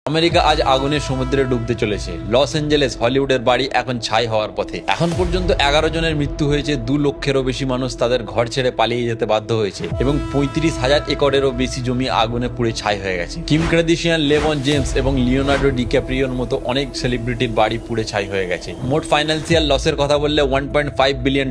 America আজ আগুনের সমুদ্রে ডুবতে চলেছে। লস অ্যাঞ্জেলেস হলিউডের বাড়ি এখন ছাই হওয়ার পথে। এখন পর্যন্ত 11 জনের মৃত্যু হয়েছে, 2 লক্ষেরও বেশি মানুষ তাদের ঘর ছেড়ে পালিয়ে যেতে বাধ্য হয়েছে এবং 35,000 একরেরও বেশি জমি আগুনে পুড়ে ছাই হয়ে গেছে। কিম কার্দাশিয়ান, লেব্রন জেমস এবং লিওনার্ডো ডিক্যাপ্রিওর মতো অনেক সেলিব্রিটির বাড়ি পুড়ে ছাই হয়ে গেছে। মোট ফাইন্যান্সিয়াল লসের কথা বললে $1.5 বিলিয়ন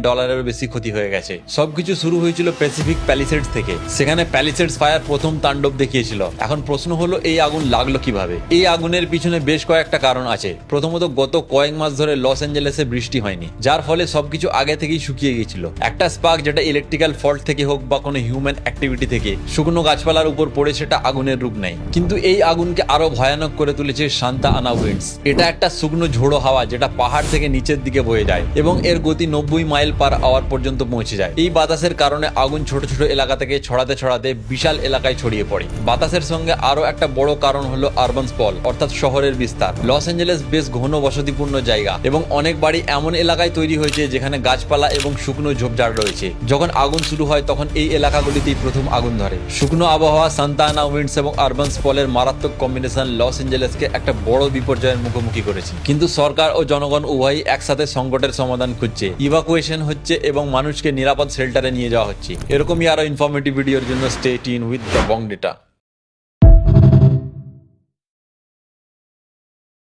বেশি ক্ষতি হয়ে গেছে। সবকিছু শুরু হয়েছিল প্যাসিফিক প্যালিসেডস থেকে। সেখানে প্যালিসেডস ফায়ার প্রথম তাণ্ডব দেখিয়েছিল। এখন প্রশ্ন হলো, এই আগুন লাগলো কিভাবে? এই আগুনের পিছনে বেশ কয়েকটা কারণ আছে। প্রথমত, গত কয়েক মাস ধরে লস অ্যাঞ্জেলেসে বৃষ্টি হয়নি, যার ফলে সবকিছু আগে থেকেই শুকিয়ে গিয়েছিল। একটা স্পার্ক, যেটা ইলেকট্রিক্যাল ফল্ট থেকে হোক বা কোনো হিউম্যান অ্যাক্টিভিটি থেকে শুকনো গাছপালার উপর পড়ে, সেটা আগুনের রূপ নেয়। কিন্তু এই আগুনকে আরো ভয়ানক করে তুলেছে সান্তা আনা উইন্ডস। এটা একটা শুকনো ঝোড়ো হাওয়া যেটা পাহাড় থেকে নিচের দিকে বয়ে যায় এবং এর গতি 90 মাইল পার আওয়ার পর্যন্ত পৌঁছে যায়। এই বাতাসের কারণে আগুন ছোট ছোট এলাকা থেকে ছড়াতে ছড়াতে বিশাল এলাকায় ছড়িয়ে পড়ে। বাতাসের সঙ্গে আরো একটা বড় কারণ হলো আরবান স্পল, অর্থাৎ শহরের বিস্তার। লস অ্যাঞ্জেলেস বেশ ঘন বসতিপূর্ণ জায়গা এবং অনেক বাড়ি এমন এলাকায় তৈরি হয়েছে যেখানে গাছপালা এবং শুকনো ঝোপঝাড় রয়েছে। যখন আগুন শুরু হয় তখন এই এলাকাগুলিতেই প্রথম আগুন ধরে। শুকনো আবহাওয়া, সান্তা আনা উইন্ডস এবং আরবান স্পলের মারাত্মক কম্বিনেশন লস অ্যাঞ্জেলেসকে একটা বড় বিপর্যয়ের মুখোমুখি করেছে। কিন্তু সরকার ও জনগণ উভয়ই একসাথে সংকটের সমাধান খুঁজছে। ইভাকুয়েশন হচ্ছে এবং মানুষকে নিরাপদ শেল্টারে নিয়ে যাওয়া হচ্ছে। এরকমই আরো ইনফরমেটিভ ভিডিওর জন্য stay tune with the Bong data.